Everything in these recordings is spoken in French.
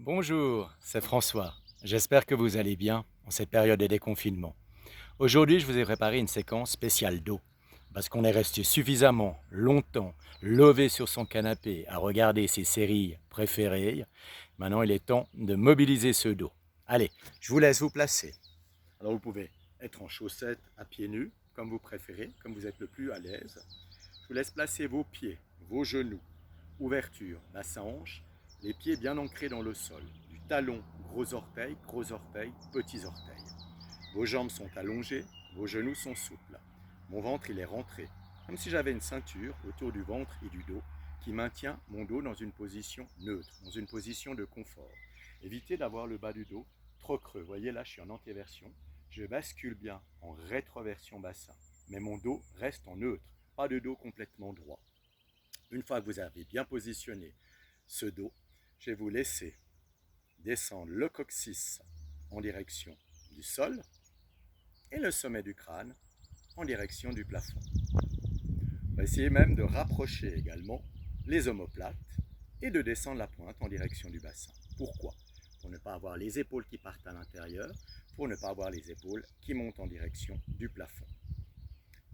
Bonjour, c'est François. J'espère que vous allez bien en cette période de déconfinement. Aujourd'hui, je vous ai préparé une séquence spéciale d'eau. Parce qu'on est resté suffisamment longtemps levé sur son canapé à regarder ses séries préférées, maintenant il est temps de mobiliser ce dos. Allez, je vous laisse vous placer. Alors vous pouvez être en chaussettes, à pieds nus, comme vous préférez, comme vous êtes le plus à l'aise. Je vous laisse placer vos pieds, vos genoux, ouverture, bassin hanche, les pieds bien ancrés dans le sol, du talon, gros orteil, petits orteils. Vos jambes sont allongées, vos genoux sont souples. Mon ventre, il est rentré, comme si j'avais une ceinture autour du ventre et du dos qui maintient mon dos dans une position neutre, dans une position de confort. Évitez d'avoir le bas du dos trop creux. Vous voyez là, je suis en antéversion. Je bascule bien en rétroversion bassin, mais mon dos reste en neutre, pas de dos complètement droit. Une fois que vous avez bien positionné ce dos, je vais vous laisser descendre le coccyx en direction du sol et le sommet du crâne en direction du plafond. On va essayer même de rapprocher également les omoplates et de descendre la pointe en direction du bassin. Pourquoi? Pour ne pas avoir les épaules qui partent à l'intérieur, pour ne pas avoir les épaules qui montent en direction du plafond.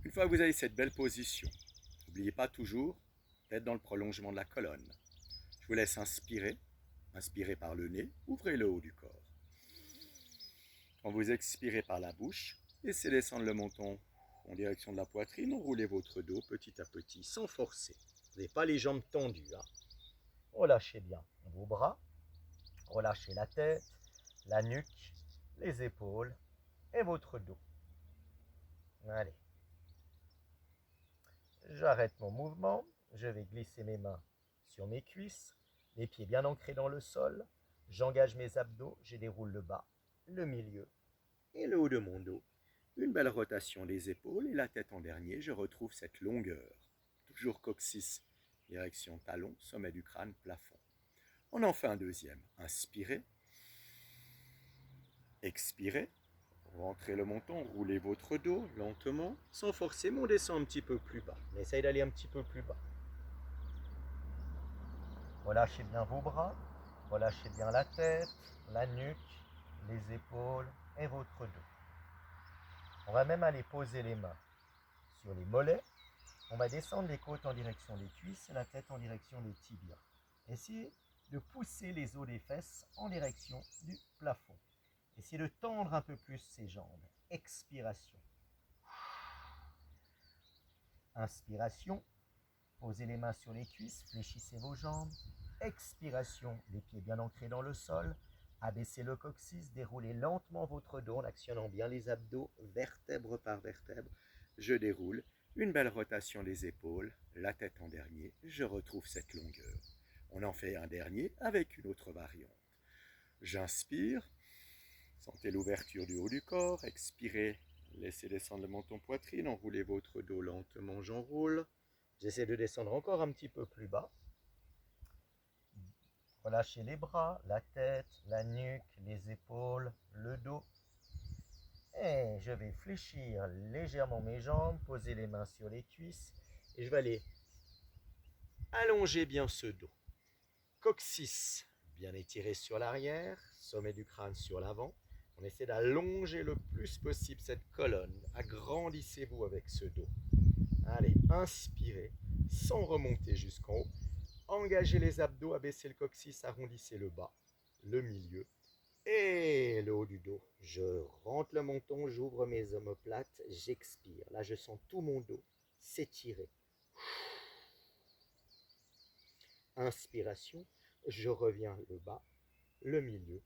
Une fois que vous avez cette belle position, n'oubliez pas toujours d'être dans le prolongement de la colonne. Je vous laisse inspirer. Inspirez par le nez, ouvrez le haut du corps. Quand vous expirez par la bouche, laissez descendre le menton en direction de la poitrine, enroulez votre dos petit à petit, sans forcer. Vous n'avez pas les jambes tendues. Relâchez bien vos bras, relâchez la tête, la nuque, les épaules et votre dos. Allez. J'arrête mon mouvement, je vais glisser mes mains sur mes cuisses, les pieds bien ancrés dans le sol, j'engage mes abdos, je déroule le bas, le milieu et le haut de mon dos. Une belle rotation des épaules et la tête en dernier, je retrouve cette longueur. Toujours coccyx, direction talon, sommet du crâne, plafond. On en fait un deuxième. Inspirez, expirez, rentrez le menton, roulez votre dos lentement, sans forcer, mais on descend un petit peu plus bas. On essaye d'aller un petit peu plus bas. Relâchez bien vos bras, relâchez bien la tête, la nuque, les épaules et votre dos. On va même aller poser les mains sur les mollets. On va descendre les côtes en direction des cuisses et la tête en direction des tibias. Essayez de pousser les os des fesses en direction du plafond. Essayez de tendre un peu plus ses jambes. Expiration. Inspiration. Posez les mains sur les cuisses, fléchissez vos jambes. Expiration, les pieds bien ancrés dans le sol. Abaissez le coccyx, déroulez lentement votre dos en actionnant bien les abdos, vertèbre par vertèbre. Je déroule, une belle rotation des épaules, la tête en dernier, je retrouve cette longueur. On en fait un dernier avec une autre variante. J'inspire, sentez l'ouverture du haut du corps, expirez, laissez descendre le menton poitrine, enroulez votre dos lentement, j'enroule. J'essaie de descendre encore un petit peu plus bas. Relâchez les bras, la tête, la nuque, les épaules, le dos. Et je vais fléchir légèrement mes jambes, poser les mains sur les cuisses. Et je vais aller allonger bien ce dos. Coccyx bien étiré sur l'arrière, sommet du crâne sur l'avant. On essaie d'allonger le plus possible cette colonne. Agrandissez-vous avec ce dos. Allez, inspirez sans remonter jusqu'en haut. Engagez les abdos, abaissez le coccyx, arrondissez le bas, le milieu et le haut du dos. Je rentre le menton, j'ouvre mes omoplates, j'expire. Là, je sens tout mon dos s'étirer. Inspiration, je reviens le bas, le milieu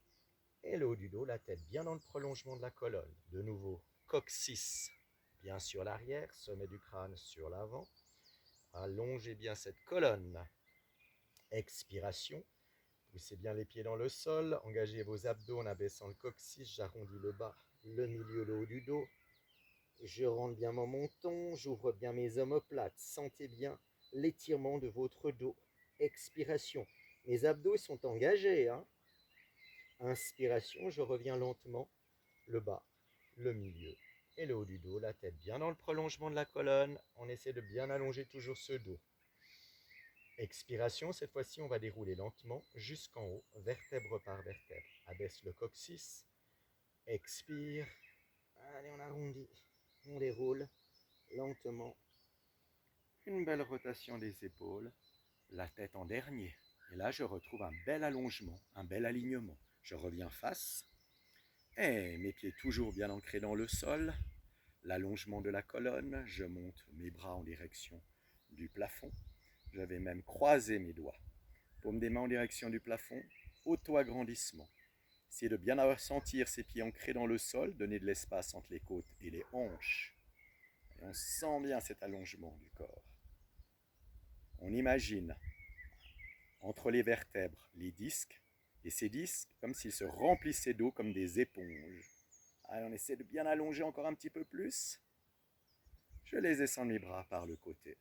et le haut du dos, la tête bien dans le prolongement de la colonne. De nouveau, coccyx bien sur l'arrière, sommet du crâne sur l'avant. Allongez bien cette colonne. Expiration. Poussez bien les pieds dans le sol, engagez vos abdos en abaissant le coccyx, j'arrondis le bas, le milieu, le haut du dos. Je rentre bien mon menton, j'ouvre bien mes omoplates, sentez bien l'étirement de votre dos. Expiration, mes abdos sont engagés. Inspiration, je reviens lentement, le bas, le milieu et le haut du dos, la tête bien dans le prolongement de la colonne. On essaie de bien allonger toujours ce dos. Expiration, cette fois-ci, on va dérouler lentement jusqu'en haut, vertèbre par vertèbre. Abaisse le coccyx, expire. Allez, on arrondit, on déroule lentement. Une belle rotation des épaules, la tête en dernier. Et là, je retrouve un bel allongement, un bel alignement. Je reviens face. Et mes pieds toujours bien ancrés dans le sol. L'allongement de la colonne. Je monte mes bras en direction du plafond. Je vais même croiser mes doigts. Paume des mains en direction du plafond. Auto-agrandissement. Essayez de bien sentir ses pieds ancrés dans le sol. Donner de l'espace entre les côtes et les hanches. Et on sent bien cet allongement du corps. On imagine entre les vertèbres les disques, et ces disques comme s'ils se remplissaient d'eau comme des éponges. Allez, on essaie de bien allonger encore un petit peu plus. Je les descends mes bras par le côté,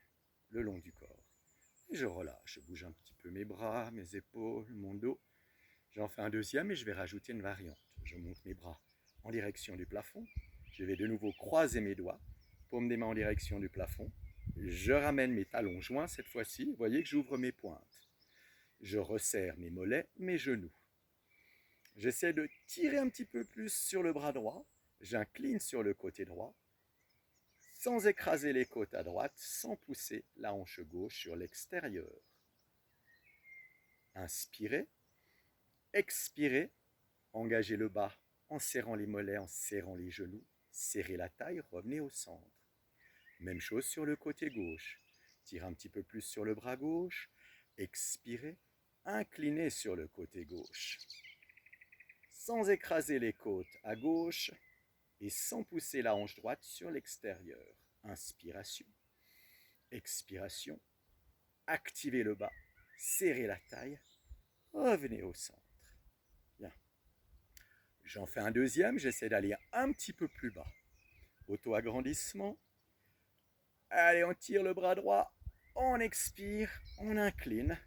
le long du corps. Et je relâche, je bouge un petit peu mes bras, mes épaules, mon dos. J'en fais un deuxième et je vais rajouter une variante. Je monte mes bras en direction du plafond. Je vais de nouveau croiser mes doigts, paume des mains en direction du plafond. Je ramène mes talons joints cette fois-ci. Vous voyez que j'ouvre mes pointes. Je resserre mes mollets, mes genoux. J'essaie de tirer un petit peu plus sur le bras droit. J'incline sur le côté droit, sans écraser les côtes à droite, sans pousser la hanche gauche sur l'extérieur. Inspirez, expirez, engagez le bas en serrant les mollets, en serrant les genoux. Serrez la taille, revenez au centre. Même chose sur le côté gauche. Tirez un petit peu plus sur le bras gauche. Expirez, inclinez sur le côté gauche. Sans écraser les côtes à gauche et sans pousser la hanche droite sur l'extérieur. Inspiration, expiration, activez le bas, serrez la taille, revenez au centre. Bien. J'en fais un deuxième, j'essaie d'aller un petit peu plus bas. Auto-agrandissement. Allez, on tire le bras droit, on expire, on incline.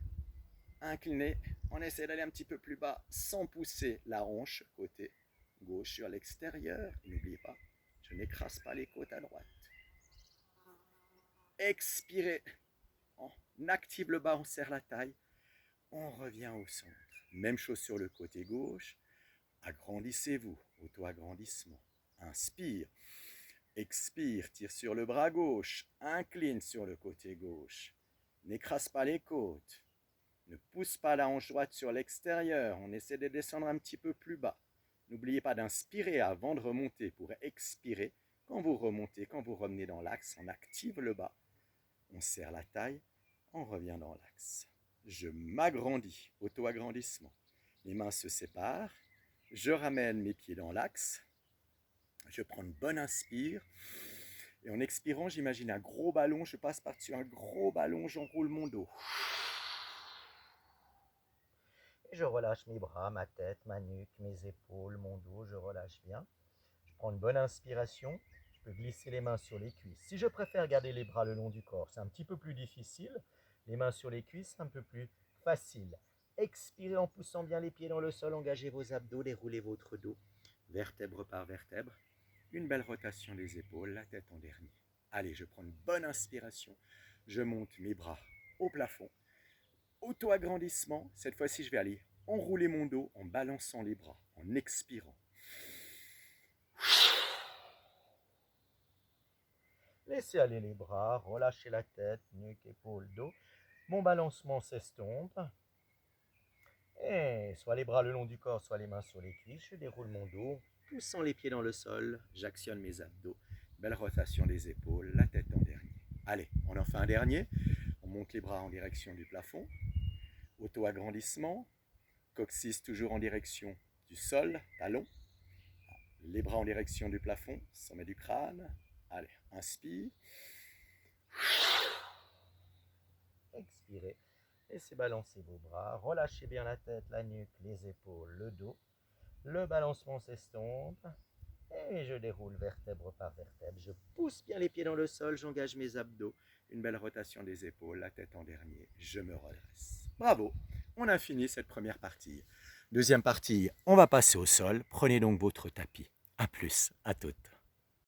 Incliné, on essaie d'aller un petit peu plus bas sans pousser la hanche côté gauche sur l'extérieur. N'oubliez pas, je n'écrase pas les côtes à droite. Expirez, on active le bas, on serre la taille, on revient au centre. Même chose sur le côté gauche, agrandissez-vous, auto-agrandissement. Inspire, expire, tire sur le bras gauche, incline sur le côté gauche. N'écrase pas les côtes. Ne pousse pas la hanche droite sur l'extérieur. On essaie de descendre un petit peu plus bas. N'oubliez pas d'inspirer avant de remonter pour expirer. Quand vous remontez, quand vous revenez dans l'axe, on active le bas. On serre la taille, on revient dans l'axe. Je m'agrandis, auto-agrandissement. Les mains se séparent. Je ramène mes pieds dans l'axe. Je prends une bonne inspire. Et en expirant, j'imagine un gros ballon. Je passe par-dessus un gros ballon, j'enroule mon dos. Je relâche mes bras, ma tête, ma nuque, mes épaules, mon dos, je relâche bien. Je prends une bonne inspiration, je peux glisser les mains sur les cuisses. Si je préfère garder les bras le long du corps, c'est un petit peu plus difficile. Les mains sur les cuisses, c'est un peu plus facile. Expirez en poussant bien les pieds dans le sol, engagez vos abdos, déroulez votre dos, vertèbre par vertèbre. Une belle rotation des épaules, la tête en dernier. Allez, je prends une bonne inspiration, je monte mes bras au plafond. Auto-agrandissement, cette fois-ci je vais aller enrouler mon dos en balançant les bras, en expirant. Laissez aller les bras, relâchez la tête, nuque, épaule, dos. Mon balancement s'estompe. Et soit les bras le long du corps, soit les mains sur les cuisses. Je déroule mon dos, poussant les pieds dans le sol. J'actionne mes abdos. Belle rotation des épaules, la tête en dernier. Allez, on en fait un dernier. On monte les bras en direction du plafond. Auto-agrandissement. Coccyx toujours en direction du sol, talon. Les bras en direction du plafond, sommet du crâne. Allez, inspire. Expirez. Laissez balancer vos bras. Relâchez bien la tête, la nuque, les épaules, le dos. Le balancement s'estompe. Et je déroule vertèbre par vertèbre. Je pousse bien les pieds dans le sol. J'engage mes abdos. Une belle rotation des épaules, la tête en dernier. Je me redresse. Bravo. On a fini cette première partie. Deuxième partie, on va passer au sol. Prenez donc votre tapis. À plus, à toutes.